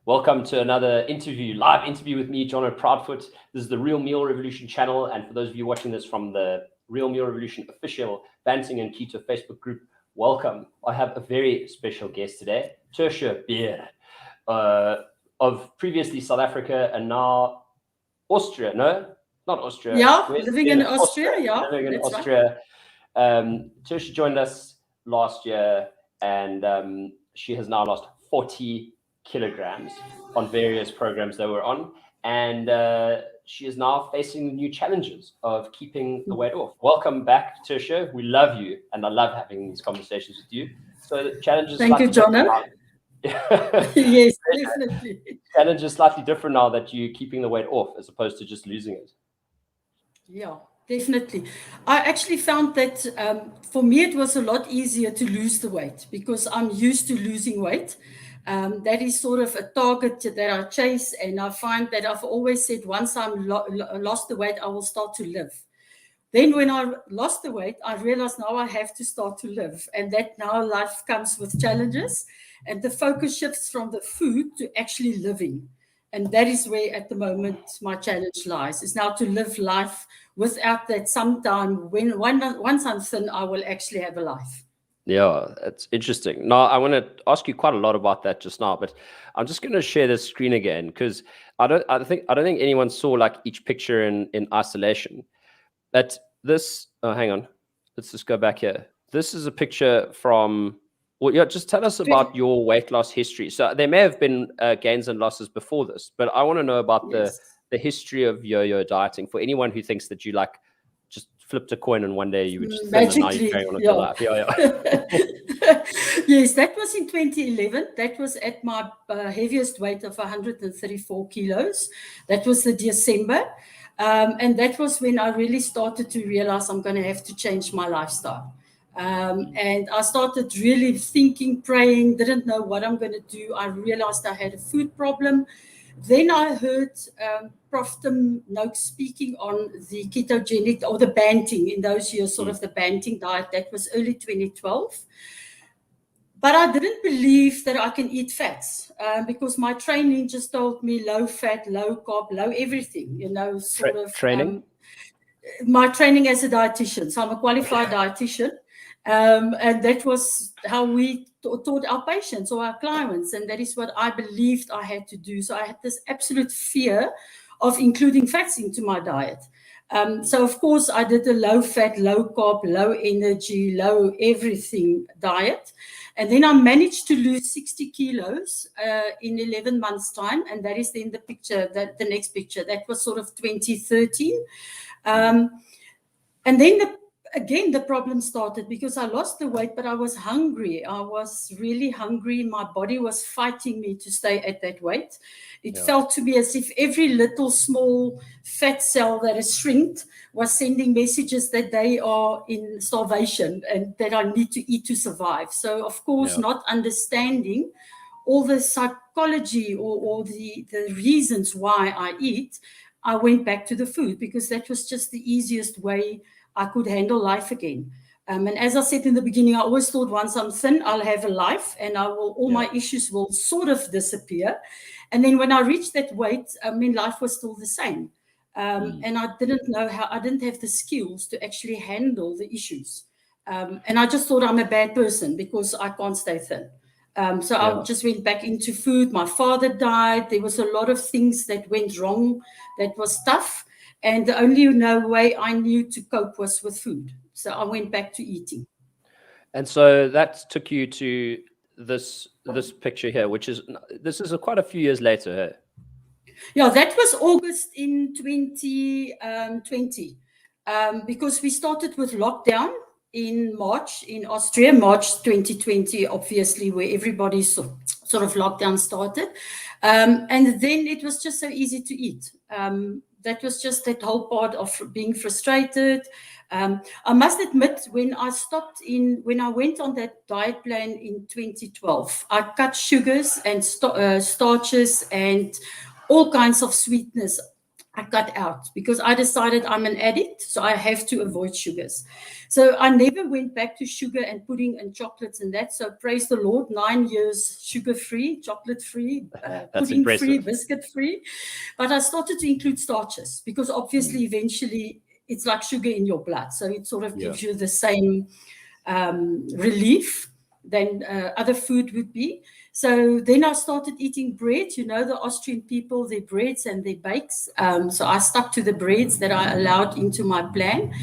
Welcome to another live interview with me, Jonno Proudfoot. This is the Real Meal Revolution channel. And for those of you watching this from the Real Meal Revolution official Banting and Keto Facebook group, welcome. I have a very special guest today, Tertia Beer, of previously South Africa and now Austria. No, not Austria. Yeah, living in Austria. Yeah, living in Austria. Right. Tertia joined us last year and she has now lost 40 kilograms on various programs that we're on, and she is now facing new challenges of keeping the weight off. Welcome back, Tertia. We love you, and I love having these conversations with you. So the challenge is thank you, Jonno. Yes, definitely. Challenge is slightly different now that you're keeping the weight off as opposed to just losing it. Yeah, definitely. I actually found that for me it was a lot easier to lose the weight because I'm used to losing weight. That is sort of a target that I chase, and I find that I've always said once I'm lost the weight, I will start to live. Then when I lost the weight, I realized now I have to start to live, and that now life comes with challenges, and the focus shifts from the food to actually living. And that is where at the moment my challenge lies, is now to live life without that sometime once I'm thin, I will actually have a life. Yeah, it's interesting. Now, I want to ask you quite a lot about that just now, but I'm just going to share the screen again because I don't think anyone saw like each picture in isolation. But this, hang on, let's just go back here. This is a picture from, well, yeah, just tell us about your weight loss history. So there may have been gains and losses before this, but I want to know about the history of yo-yo dieting for anyone who thinks that you like just flipped a coin and one day you would just thin and now you're carrying on with your life. Yes, that was in 2011. That was at my heaviest weight of 134 kilos. That was the December. And that was when I really started to realize I'm going to have to change my lifestyle. And I started really thinking, praying, didn't know what I'm going to do. I realized I had a food problem. Then I heard Prof. Tim Noakes speaking on the ketogenic or the Banting in those years, sort of the Banting diet. That was early 2012. But I didn't believe that I can eat fats because my training just told me low fat, low carb, low everything, you know, sort of. Training? My training as a dietitian. So I'm a qualified dietitian. And that was how we taught our patients or our clients. And that is what I believed I had to do. So I had this absolute fear of including fats into my diet. So, of course, I did a low fat, low carb, low energy, low everything diet. And then I managed to lose 60 kilos in 11 months' time. And that is then the picture, the next picture. That was sort of 2013. And then again, the problem started because I lost the weight, but I was hungry. I was really hungry. My body was fighting me to stay at that weight. It felt to me as if every little small fat cell that is shrinked was sending messages that they are in starvation and that I need to eat to survive. So, of course, not understanding all the psychology or the reasons why I eat, I went back to the food because that was just the easiest way I could handle life again. And as I said in the beginning, I always thought once I'm thin, I'll have a life and all my issues will sort of disappear. And then when I reached that weight, I mean, life was still the same. And I didn't know I didn't have the skills to actually handle the issues. And I just thought I'm a bad person because I can't stay thin. So I just went back into food. My father died. There was a lot of things that went wrong. That was tough. And the only way I knew to cope was with food. So I went back to eating. And so that took you to this picture here, this is quite a few years later. Yeah, that was August in 2020, because we started with lockdown in March in Austria, March 2020, obviously, where everybody's sort of lockdown started. And then it was just so easy to eat. That was just that whole part of being frustrated. I must admit, when I went on that diet plan in 2012, I cut sugars and starches and all kinds of sweetness I cut out because I decided I'm an addict, so I have to avoid sugars. So I never went back to sugar and pudding and chocolates and that. So praise the Lord, 9 years sugar-free, chocolate-free, That's pudding-free, impressive. biscuit-free. But I started to include starches because obviously eventually it's like sugar in your blood. So it sort of gives you the same relief than other food would be. So then I started eating bread. You know, the Austrian people, their breads and their bakes. So I stuck to the breads that I allowed into my plan.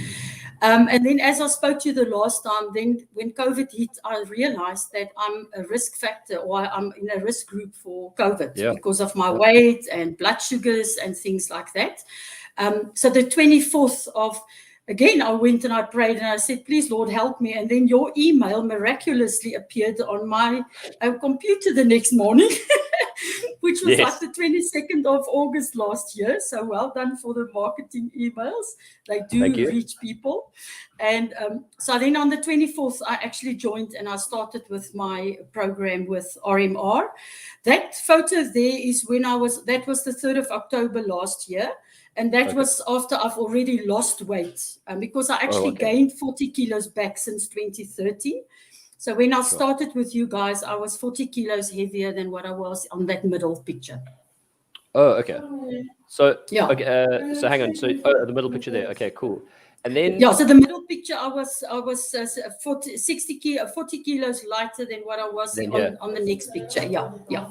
And then as I spoke to you the last time, then when COVID hit, I realized that I'm a risk factor, or I'm in a risk group for COVID because of my weight and blood sugars and things like that. So the 24th of, again, I went and I prayed and I said, please, Lord, help me. And then your email miraculously appeared on my computer the next morning, which was like the 22nd of August last year. So well done for the marketing emails. They do reach people. And so then on the 24th, I actually joined and I started with my program with RMR. That photo there is when that was the 3rd of October last year. And that was after I've already lost weight because I actually gained 40 kilos back since 2013. So when I started with you guys, I was 40 kilos heavier than what I was on that middle picture. Oh, okay. So, so hang on. So the middle picture there. Okay, cool. And then so the middle picture, I was 40 kilos lighter than what I was on the next picture.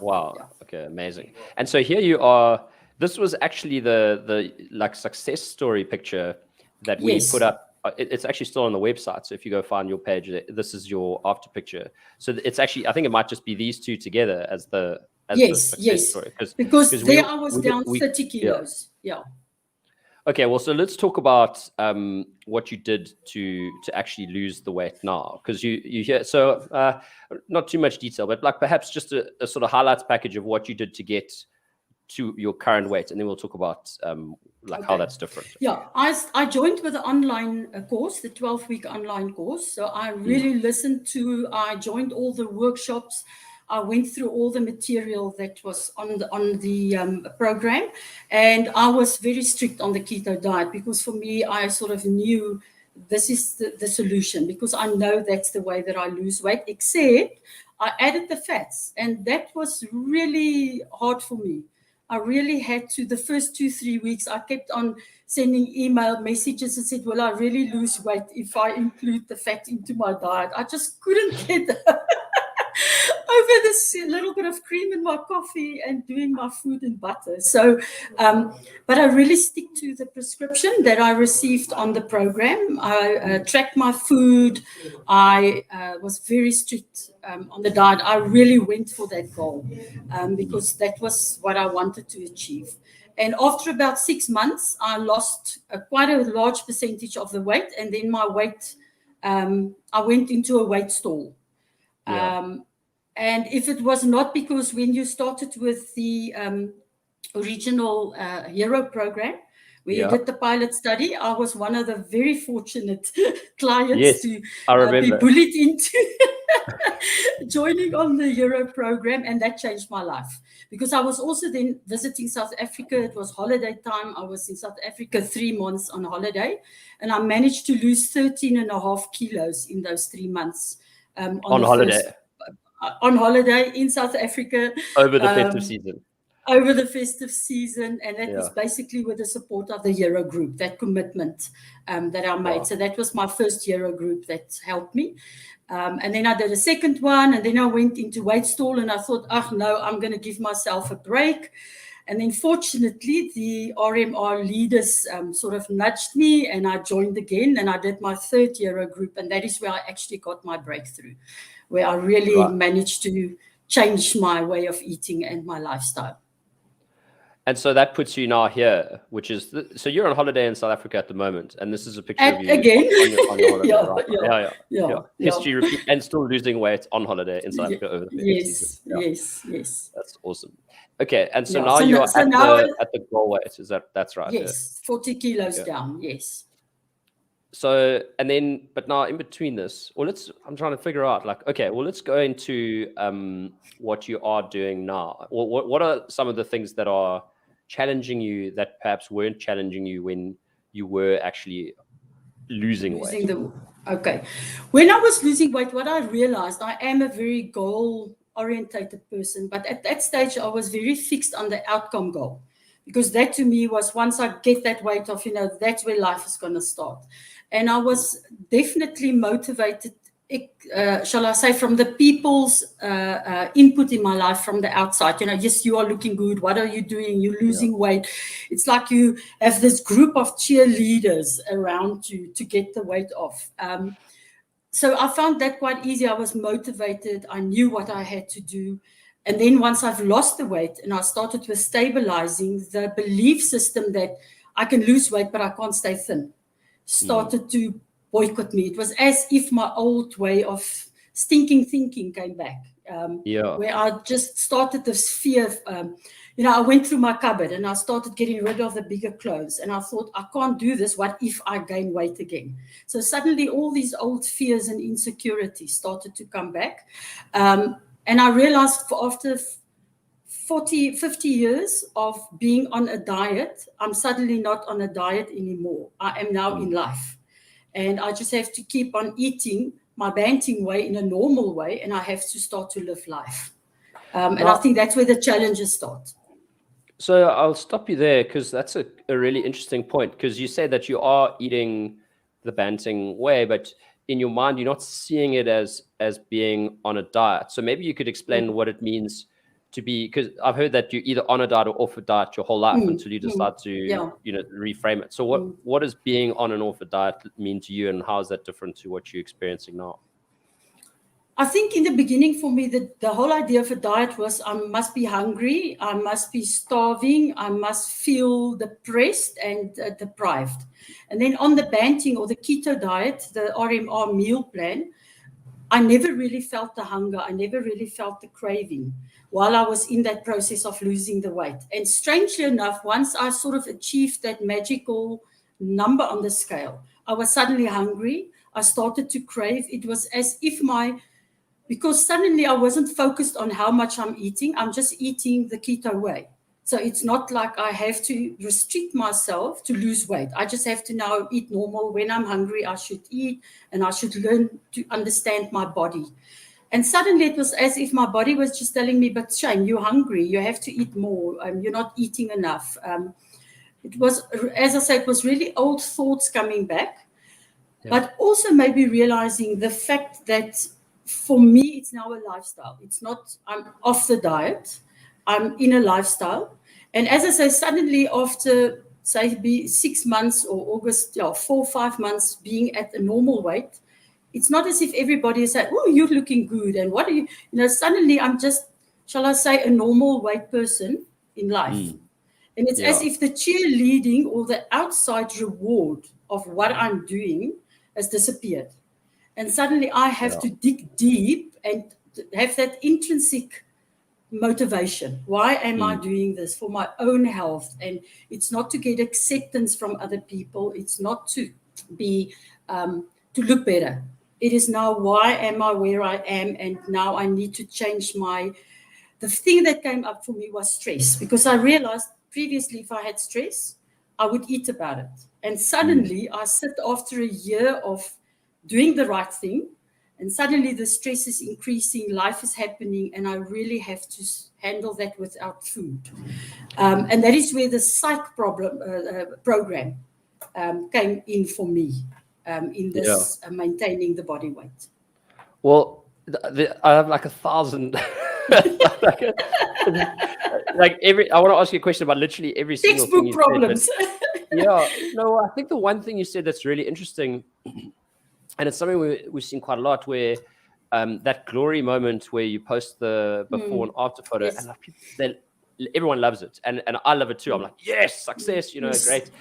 Wow. Yeah. Okay, amazing. And so here you are. This was actually the like success story picture that we put up. It's actually still on the website. So if you go find your page, this is your after picture. So it's actually, I think it might just be these two together as the success story. Because there I was down 30 kilos. Yeah. Okay, well, so let's talk about what you did to actually lose the weight now, because you hear, so not too much detail, but like perhaps just a sort of highlights package of what you did to get to your current weight, and then we'll talk about how that's different. Yeah, I joined with the online course, the 12-week online course. So I really listened I joined all the workshops. I went through all the material that was on the program, and I was very strict on the keto diet because for me, I sort of knew this is the solution because I know that's the way that I lose weight, except I added the fats, and that was really hard for me. I really had to, the first 2-3 weeks, I kept on sending email messages and said, well, I really lose weight if I include the fat into my diet. I just couldn't get over this little bit of cream in my coffee and doing my food and butter. So, but I really stick to the prescription that I received on the program. I tracked my food. I was very strict on the diet. I really went for that goal because that was what I wanted to achieve. And after about 6 months, I lost quite a large percentage of the weight. And then my weight, I went into a weight stall. And if it was not because when you started with the original Hero program, where you did the pilot study, I was one of the very fortunate clients to be bullied into joining on the Hero program, and that changed my life. Because I was also then visiting South Africa. It was holiday time. I was in South Africa 3 months on holiday, and I managed to lose 13.5 kilos in those 3 months. On holiday? On holiday in South Africa. Over the festive season. Over the festive season, and that was basically with the support of the Hero group, that commitment that I made. So that was my first Hero group that helped me. And then I did a second one, and then I went into weight stall, and I thought, no, I'm going to give myself a break. And then fortunately, the RMR leaders sort of nudged me, and I joined again, and I did my third Hero group, and that is where I actually got my breakthrough, where I really managed to change my way of eating and my lifestyle. And so that puts you now here, which is, so you're on holiday in South Africa at the moment, and this is a picture of you again. on your holiday. Yeah. History repeat, and still losing weight on holiday in South Africa over the season. Yes. That's awesome. Okay, and so now you're at the goal weight. That's right? Yes, 40 kilos down. Yes. So, and then, but now in between this, I'm trying to figure out, like, okay, well, let's go into what you are doing now. What are some of the things that are challenging you that perhaps weren't challenging you when you were actually losing weight? Okay. When I was losing weight, what I realized, I am a very goal-orientated person, but at that stage, I was very fixed on the outcome goal, because that to me was, once I get that weight off, that's where life is going to start. And I was definitely motivated, shall I say, from the people's input in my life from the outside. Yes, you are looking good. What are you doing? You're losing weight. It's like you have this group of cheerleaders around you to get the weight off. So I found that quite easy. I was motivated. I knew what I had to do. And then once I've lost the weight and I started with stabilizing, the belief system that I can lose weight, but I can't stay thin, started to boycott me. It was as if my old way of stinking thinking came back, where I just started this fear. I went through my cupboard and I started getting rid of the bigger clothes. And I thought, I can't do this. What if I gain weight again? So suddenly all these old fears and insecurities started to come back. And I realized after 40, 50 years of being on a diet, I'm suddenly not on a diet anymore. I am now in life. And I just have to keep on eating my banting way in a normal way, and I have to start to live life. And I think that's where the challenges start. So I'll stop you there, because that's a really interesting point, because you say that you are eating the banting way, but in your mind, you're not seeing it as being on a diet. So maybe you could explain what it means to be, because I've heard that you're either on a diet or off a diet your whole life until you decide to reframe it. So what does being on and off a diet mean to you, and how is that different to what you're experiencing now? I think in the beginning for me, the whole idea of a diet was I must be hungry, I must be starving, I must feel depressed and deprived. And then on the banting or the keto diet, the RMR meal plan, I never really felt the hunger. I never really felt the craving while I was in that process of losing the weight. And strangely enough, once I sort of achieved that magical number on the scale, I was suddenly hungry. I started to crave. It was as if because suddenly I wasn't focused on how much I'm eating. I'm just eating the keto way. So it's not like I have to restrict myself to lose weight. I just have to now eat normal. When I'm hungry, I should eat, and I should learn to understand my body. And suddenly it was as if my body was just telling me, but Shane, you're hungry. You have to eat more. You're not eating enough. It was, as I said, it was really old thoughts coming back, but also maybe realizing the fact that for me, it's now a lifestyle. It's not, I'm off the diet. I'm in a lifestyle. And as I say, suddenly after, say, 6 months or 4 or 5 months being at a normal weight, it's not as if everybody is saying, oh, you're looking good. And what are you, suddenly I'm just, shall I say, a normal weight person in life. And it's as if the cheerleading or the outside reward of what I'm doing has disappeared. And suddenly I have to dig deep and have that intrinsic motivation. Why am I doing this? For my own health. And it's not to get acceptance from other people. It's not to be to look better. It is now, why am I where I am? And now I need to change the thing that came up for me was stress, because I realized previously if I had stress, I would eat about it. And suddenly I sit after a year of doing the right thing, and suddenly the stress is increasing, life is happening, and I really have to handle that without food. And that is where the psych program came in for me, in this maintaining the body weight. Well, I have like 1,000. I want to ask you a question about literally every single thing you problems. Said, I think the one thing you said that's really interesting, and it's something we've seen quite a lot, where that glory moment where you post the before and after photo, and everyone loves it, and I love it too. I'm like, yes, success, great.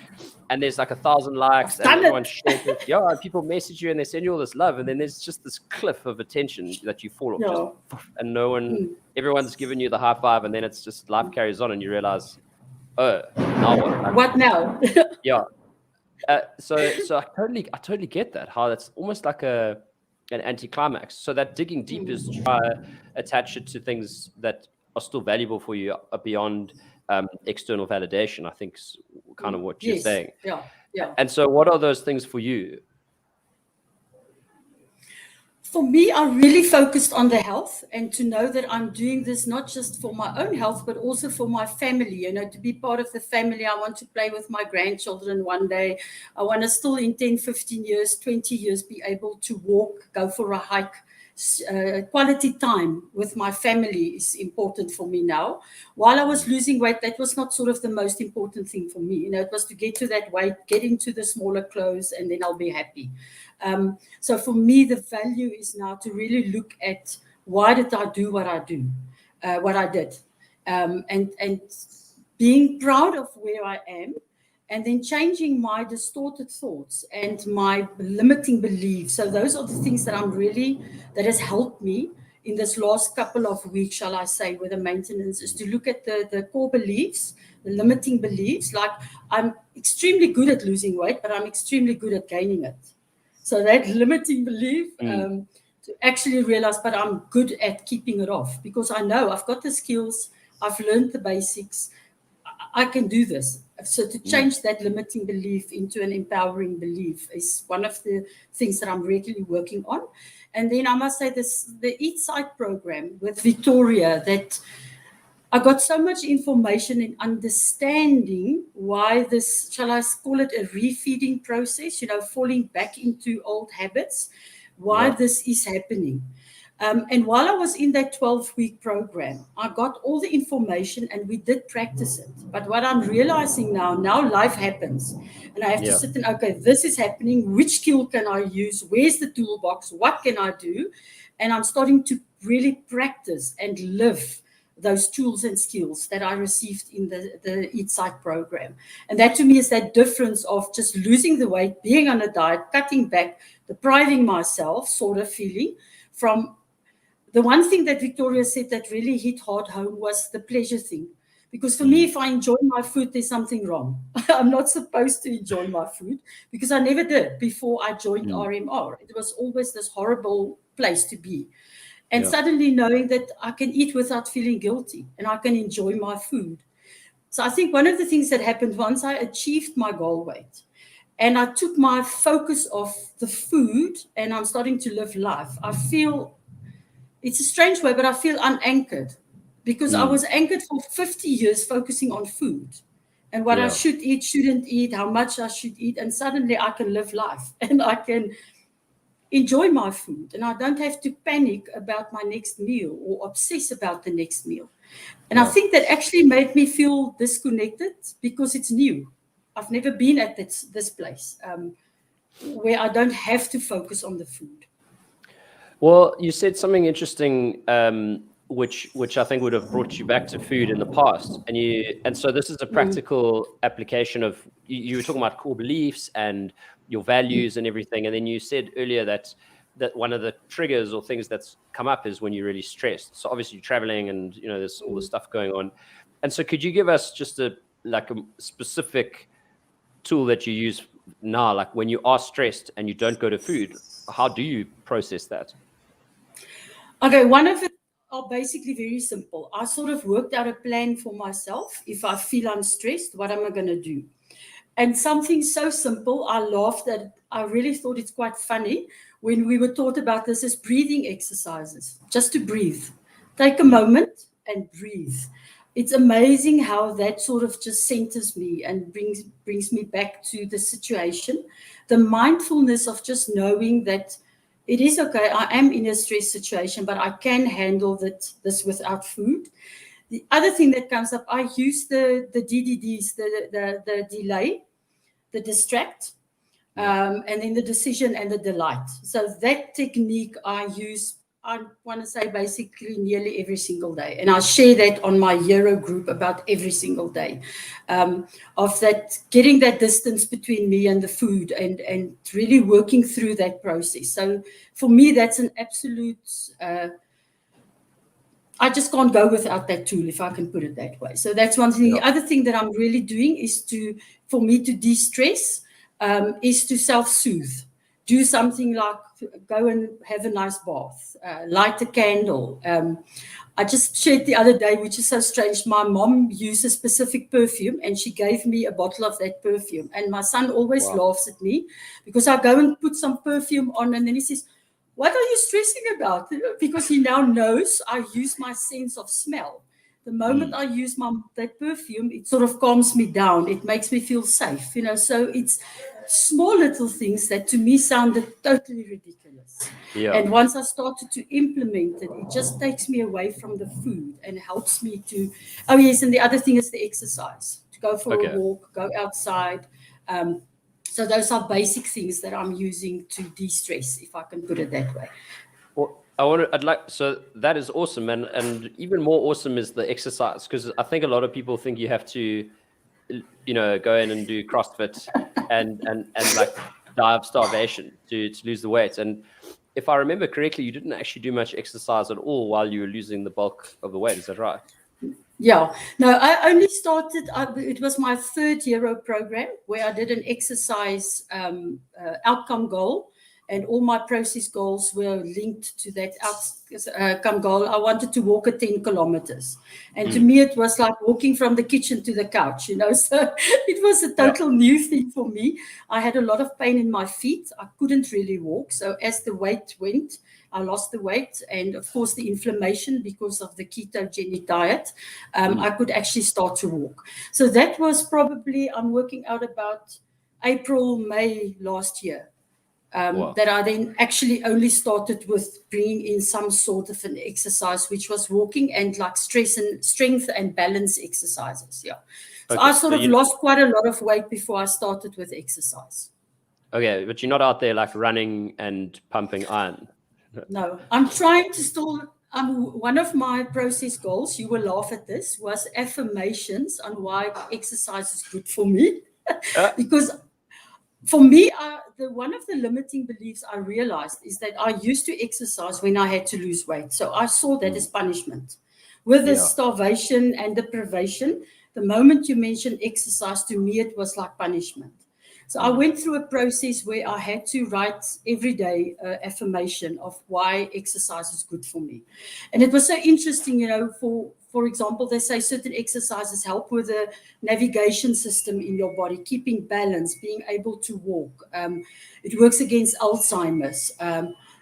And there's like 1,000 likes, and everyone shares it. And people message you and they send you all this love, and then there's just this cliff of attention that you fall off, and everyone's giving you the high five, and then it's just life carries on, and you realize, oh, now what? What now? So I totally get that, how that's almost like an anticlimax. So that digging deep is to try to attach it to things that are still valuable for you beyond external validation, I think is kind of what you're saying. Yeah. And so what are those things for you? For me, I really focused on the health, and to know that I'm doing this not just for my own health, but also for my family, to be part of the family. I want to play with my grandchildren one day. I want to still in 10, 15 years, 20 years, be able to walk, go for a hike. Quality time with my family is important for me now. While I was losing weight, that was not sort of the most important thing for me. It was to get to that weight, get into the smaller clothes, and then I'll be happy. So for me, the value is now to really look at why did I do what I did, and being proud of where I am, and then changing my distorted thoughts and my limiting beliefs. So those are the things that that has helped me in this last couple of weeks, shall I say, with the maintenance, is to look at the core beliefs, the limiting beliefs. Like, I'm extremely good at losing weight, but I'm extremely good at gaining it. So that limiting belief, to actually realize, but I'm good at keeping it off, because I know I've got the skills, I've learned the basics, I can do this. So to change that limiting belief into an empowering belief is one of the things that I'm regularly working on. And then I must say the Eat Sight program with Victoria, that I got so much information in understanding why this, shall I call it a refeeding process, falling back into old habits, why this is happening. And while I was in that 12-week program, I got all the information and we did practice it. But what I'm realizing now life happens. And I have to sit and, okay, this is happening. Which skill can I use? Where's the toolbox? What can I do? And I'm starting to really practice and live those tools and skills that I received in the Eat Sight program. And that to me is that difference of just losing the weight, being on a diet, cutting back, depriving myself sort of feeling from. The one thing that Victoria said that really hit hard home was the pleasure thing. Because for me, if I enjoy my food, there's something wrong. I'm not supposed to enjoy my food, because I never did before I joined RMR. It was always this horrible place to be. And suddenly knowing that I can eat without feeling guilty and I can enjoy my food. So I think one of the things that happened once I achieved my goal weight and I took my focus off the food and I'm starting to live life, I feel, it's a strange way, but I feel unanchored, because I was anchored for 50 years focusing on food and what I should eat, shouldn't eat, how much I should eat. And suddenly I can live life and I can enjoy my food, and I don't have to panic about my next meal or obsess about the next meal. And I think that actually made me feel disconnected, because it's new. I've never been at this place where I don't have to focus on the food. Well, you said something interesting, which I think would have brought you back to food in the past, and so this is a practical application of, you were talking about core beliefs and your values and everything, and then you said earlier that one of the triggers or things that's come up is when you're really stressed. So obviously you're traveling and there's all this stuff going on, and so could you give us just a specific tool that you use now, like when you are stressed and you don't go to food, how do you process that? Okay, one of it are basically very simple. I sort of worked out a plan for myself. If I feel I'm stressed, what am I going to do? And something so simple, I laughed at it. I really thought it's quite funny when we were taught about this as breathing exercises, just to breathe. Take a moment and breathe. It's amazing how that sort of just centers me and brings me back to the situation. The mindfulness of just knowing that it is okay, I am in a stress situation, but I can handle this without food. The other thing that comes up, I use the DDDs, the delay, the distract, and then the decision and the delight. So that technique I use, I want to say basically nearly every single day. And I share that on my Hero group about every single day, of that, getting that distance between me and the food and really working through that process. So for me, that's an absolute, I just can't go without that tool, if I can put it that way. So that's one thing. The other thing that I'm really doing is for me to de-stress, is to self-soothe. Do something like go and have a nice bath, light a candle. I just shared the other day, which is so strange. My mom uses specific perfume, and she gave me a bottle of that perfume. And my son always laughs at me because I go and put some perfume on, and then he says, "What are you stressing about?" Because he now knows I use my sense of smell. The moment I use that perfume, it sort of calms me down. It makes me feel safe, So it's small little things that to me sounded totally ridiculous. Yeah. And once I started to implement it, it just takes me away from the food and helps me to. Oh yes, and the other thing is the exercise. To go for a walk, go outside. So those are basic things that I'm using to de-stress, if I can put it that way. Well, so that is awesome. And even more awesome is the exercise, because I think a lot of people think you have to, go in and do CrossFit and like die of starvation to lose the weight. And if I remember correctly, you didn't actually do much exercise at all while you were losing the bulk of the weight. Is that right? Yeah. No, I only started, it was my third hero program where I did an exercise outcome goal. And all my process goals were linked to that outcome goal. I wanted to walk 10 kilometers. And to me, it was like walking from the kitchen to the couch, So it was a total new thing for me. I had a lot of pain in my feet. I couldn't really walk. So as the weight went, I lost the weight. And of course, the inflammation because of the ketogenic diet, I could actually start to walk. So that was probably, I'm working out about April, May last year. That I then actually only started with bringing in some sort of an exercise, which was walking and like strength and balance exercises. Yeah. So I sort of lost quite a lot of weight before I started with exercise. Okay, but you're not out there like running and pumping iron. No, I'm trying to still. One of my process goals, you will laugh at this, was affirmations on why exercise is good for me. Because for me, one of the limiting beliefs I realized is that I used to exercise when I had to lose weight. So I saw that as punishment. With the starvation and deprivation, the moment you mentioned exercise, to me, it was like punishment. So I went through a process where I had to write every day an affirmation of why exercise is good for me. And it was so interesting, for example, they say certain exercises help with the navigation system in your body, keeping balance, being able to walk. It works against Alzheimer's.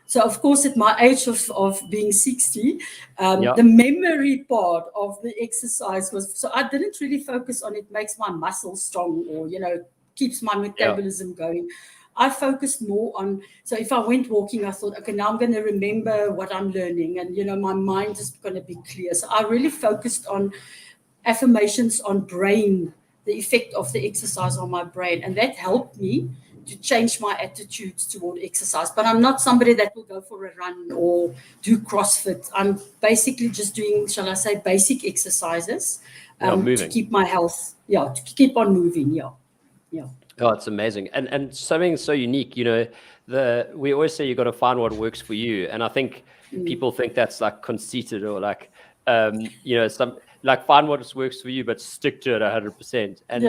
So, of course, at my age of being 60, the memory part of the exercise was, so I didn't really focus on it makes my muscles strong or, keeps my metabolism going. I focused more on, so if I went walking, I thought, okay, now I'm going to remember what I'm learning and, my mind is going to be clear. So I really focused on affirmations on brain, the effect of the exercise on my brain. And that helped me to change my attitudes toward exercise. But I'm not somebody that will go for a run or do CrossFit. I'm basically just doing, shall I say, basic exercises to keep my health, to keep on moving, Yeah. Oh, it's amazing. And something so unique, we always say you got to find what works for you. And I think people think that's like conceited or like, some like find what works for you, but stick to it 100%. And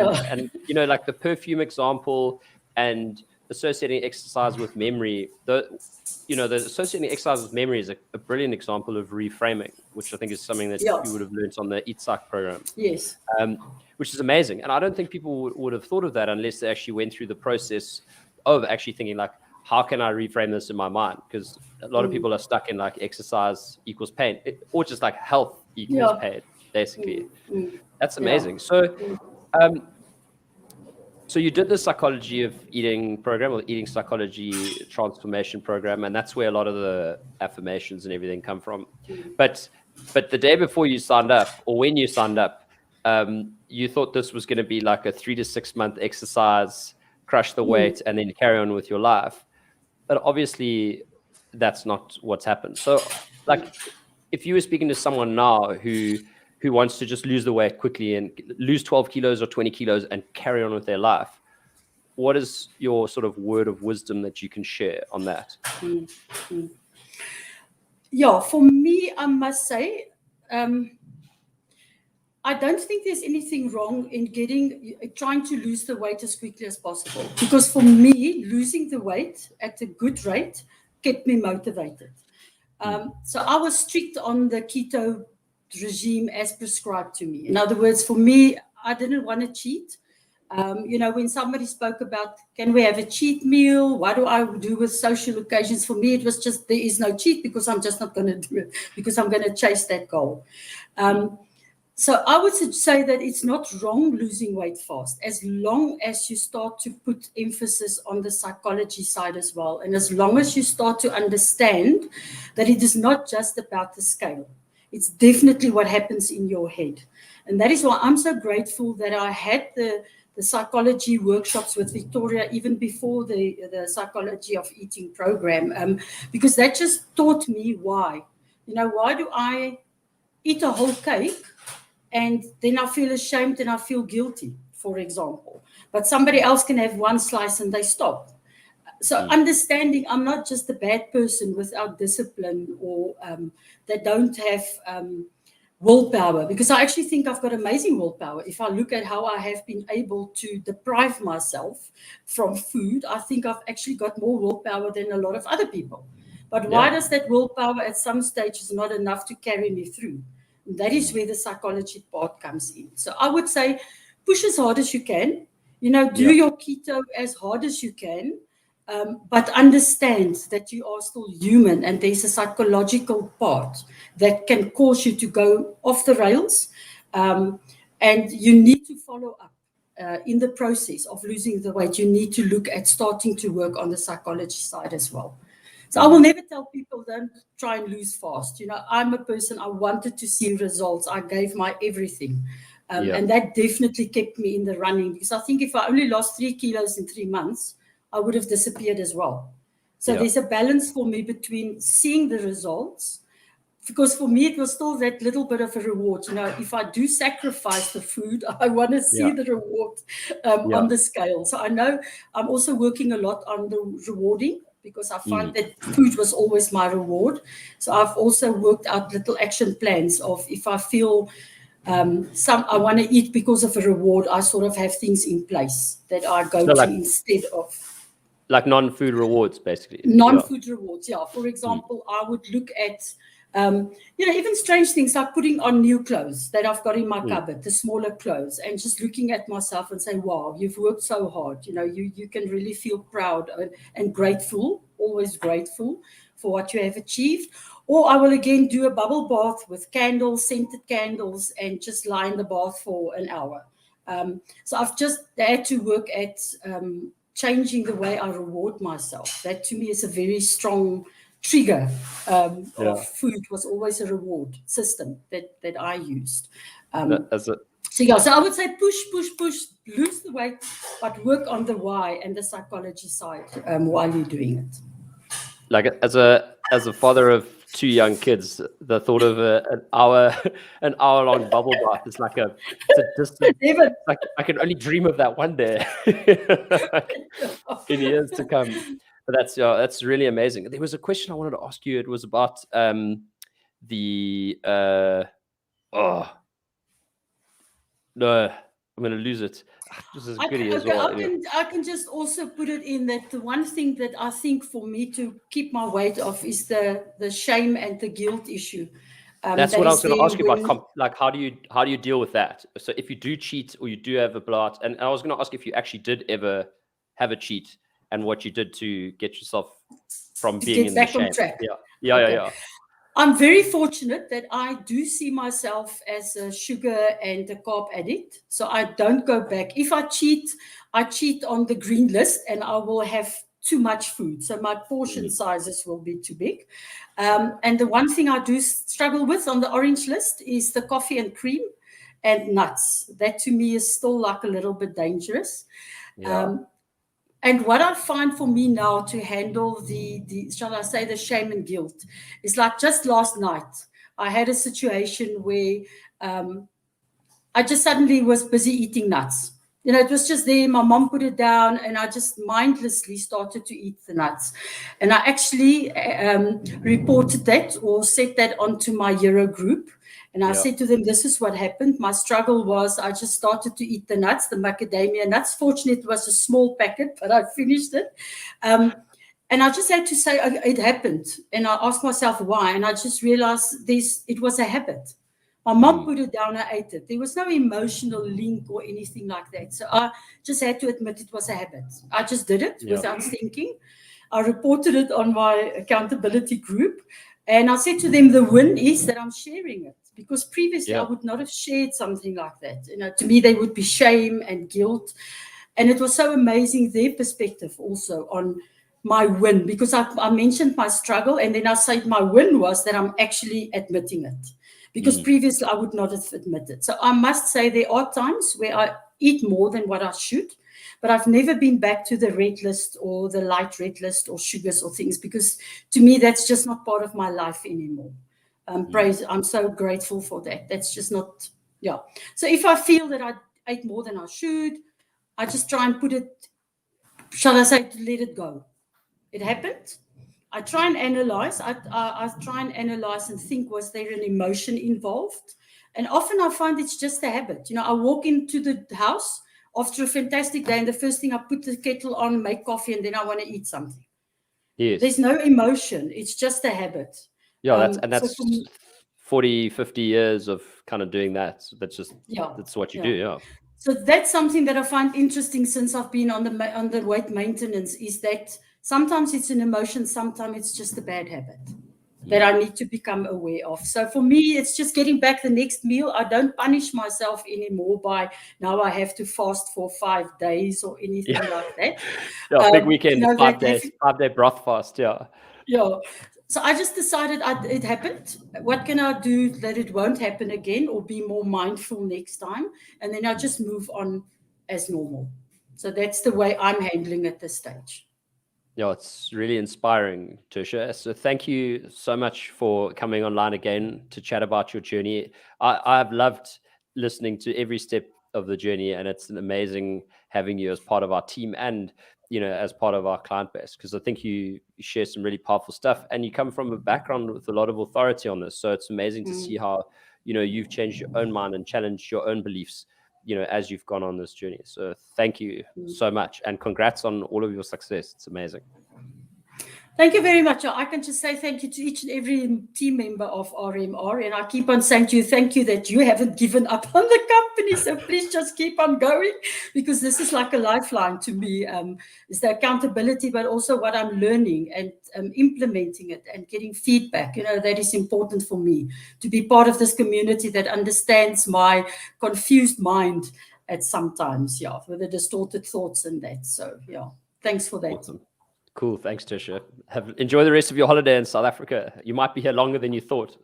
like the perfume example and associating exercise with memory, the associating exercise with memory is a brilliant example of reframing, which I think is something that you would have learned on the Eat Psych program. Yes. Which is amazing. And I don't think people would have thought of that unless they actually went through the process of actually thinking like, how can I reframe this in my mind? Because a lot of people are stuck in like exercise equals pain, or just like health equals pain, basically. That's amazing. So you did the psychology of eating program or eating psychology transformation program, and that's where a lot of the affirmations and everything come from. But the day before you signed up, or when you signed up, you thought this was going to be like a 3 to 6 month exercise, crush the weight, and then carry on with your life. But obviously, that's not what's happened. So, like, if you were speaking to someone now who wants to just lose the weight quickly and lose 12 kilos or 20 kilos and carry on with their life, what is your sort of word of wisdom that you can share on that? Yeah, for me, I must say, I don't think there's anything wrong in trying to lose the weight as quickly as possible. Because for me, losing the weight at a good rate kept me motivated. So I was strict on the keto regime as prescribed to me. In other words, for me, I didn't want to cheat. When somebody spoke about, can we have a cheat meal? What do I do with social occasions? For me, it was just, there is no cheat because I'm just not going to do it because I'm going to chase that goal. So I would say that it's not wrong losing weight fast, as long as you start to put emphasis on the psychology side as well. And as long as you start to understand that it is not just about the scale. It's definitely what happens in your head. And that is why I'm so grateful that I had the psychology workshops with Victoria even before the psychology of eating program, because that just taught me why. Why do I eat a whole cake and then I feel ashamed and I feel guilty, for example? But somebody else can have one slice and they stop. So understanding I'm not just a bad person without discipline or that don't have willpower, because I actually think I've got amazing willpower. If I look at how I have been able to deprive myself from food, I think I've actually got more willpower than a lot of other people. But why does that willpower at some stage is not enough to carry me through? And that is where the psychology part comes in. So I would say push as hard as you can, do your keto as hard as you can. But understand that you are still human and there's a psychological part that can cause you to go off the rails. And you need to follow up in the process of losing the weight. You need to look at starting to work on the psychology side as well. So I will never tell people don't try and lose fast. I'm a person, I wanted to see results. I gave my everything. And that definitely kept me in the running, because I think if I only lost 3 kilos in 3 months, I would have disappeared as well. So there's a balance for me between seeing the results, because for me, it was still that little bit of a reward. If I do sacrifice the food, I want to see the reward on the scale. So I know I'm also working a lot on the rewarding, because I find that food was always my reward. So I've also worked out little action plans of, if I feel I want to eat because of a reward, I sort of have things in place that I go to instead of. Like non-food rewards, basically. Non-food rewards, yeah. For example, I would look at, even strange things like putting on new clothes that I've got in my cupboard, the smaller clothes, and just looking at myself and say, wow, you've worked so hard. You can really feel proud and grateful, always grateful for what you have achieved. Or I will again do a bubble bath with candles, scented candles, and just lie in the bath for an hour. So I've just had to work at changing the way I reward myself. That to me is a very strong trigger of food. Was always a reward system that I used. So I would say push, lose the weight, but work on the why and the psychology side while you're doing it. Like as a father of 2 young kids, the thought of an hour long bubble bath is like it's a distant. Like I can only dream of that one day in years to come. But that's really amazing. There was a question I wanted to ask you. It was about no, I'm going to lose it. This is goody as well. I can just also put it in that the one thing that I think for me to keep my weight off is the shame and the guilt issue. That's what I was going to ask you about. Like, how do you deal with that? So if you do cheat or you do have a blowout, and I was going to ask if you actually did ever have a cheat and what you did to get yourself from being in the shame. Track. Yeah. I'm very fortunate that I do see myself as a sugar and a carb addict. So I don't go back. If I cheat on the green list and I will have too much food. So my portion sizes will be too big. And the one thing I do struggle with on the orange list is the coffee and cream and nuts. That to me is still like a little bit dangerous. Yeah. And what I find for me now to handle the shall I say, the shame and guilt is like just last night, I had a situation where I just suddenly was busy eating nuts. It was just there. My mom put it down and I just mindlessly started to eat the nuts. And I actually reported that or set that onto my Euro group. And I said to them, this is what happened. My struggle was I just started to eat the nuts, the macadamia nuts. Fortunately, it was a small packet, but I finished it. And And I just had to say it happened. And I asked myself why. And I just realized it was a habit. My mom put it down, I ate it. There was no emotional link or anything like that. So I just had to admit it was a habit. I just did it without thinking. I reported it on my accountability group. And I said to them, the win is that I'm sharing it. Because previously I would not have shared something like that. You know, to me, there would be shame and guilt. And it was so amazing, their perspective also on my win, because I mentioned my struggle, and then I said my win was that I'm actually admitting it, because previously I would not have admitted. So I must say there are times where I eat more than what I should, but I've never been back to the red list or the light red list or sugars or things, because to me that's just not part of my life anymore. I'm so grateful for that. That's just not, So if I feel that I ate more than I should, I just try and put it, shall I say, to let it go. It happened. I try and analyze. I try and analyze and think, was there an emotion involved? And often I find it's just a habit. You know, I walk into the house after a fantastic day, and the first thing I put the kettle on, make coffee, and then I want to eat something. Yes. There's no emotion. It's just a habit. Yeah, that's 40, 50 years of kind of doing that. That's just, that's what you do. So that's something that I find interesting since I've been on the weight maintenance, is that sometimes it's an emotion, sometimes it's just a bad habit that I need to become aware of. So for me, it's just getting back the next meal. I don't punish myself anymore by now I have to fast for 5 days or anything like that. Big weekend, 5 days, 5-day broth fast. Yeah. So I just decided it happened. What can I do that it won't happen again, or be more mindful next time? And then I just move on as normal. So that's the way I'm handling at this stage. Yeah, it's really inspiring, Tertia. So thank you so much for coming online again to chat about your journey. I've loved listening to every step of the journey, and it's amazing having you as part of our team and, you know, as part of our client base, because I think you share some really powerful stuff, and you come from a background with a lot of authority on this. So it's amazing to see how, you know, you've changed your own mind and challenged your own beliefs, you know, as you've gone on this journey. So thank you so much, and congrats on all of your success. It's amazing. Thank you very much. I can just say thank you to each and every team member of RMR. And I keep on saying to you, thank you that you haven't given up on the company. So please just keep on going, because this is like a lifeline to me. Is the accountability, but also what I'm learning and implementing it and getting feedback. You know, that is important for me, to be part of this community that understands my confused mind at sometimes, with the distorted thoughts and that. So, thanks for that. Awesome. Cool. Thanks, Tertia. Enjoy the rest of your holiday in South Africa. You might be here longer than you thought.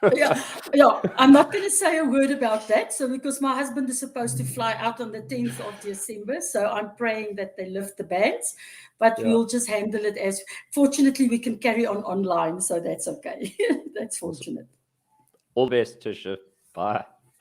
I'm not going to say a word about that. So, because my husband is supposed to fly out on the 10th of December. So I'm praying that they lift the bans, but we'll just handle it as, fortunately, we can carry on online. So that's okay. That's fortunate. All the best, Tertia. Bye.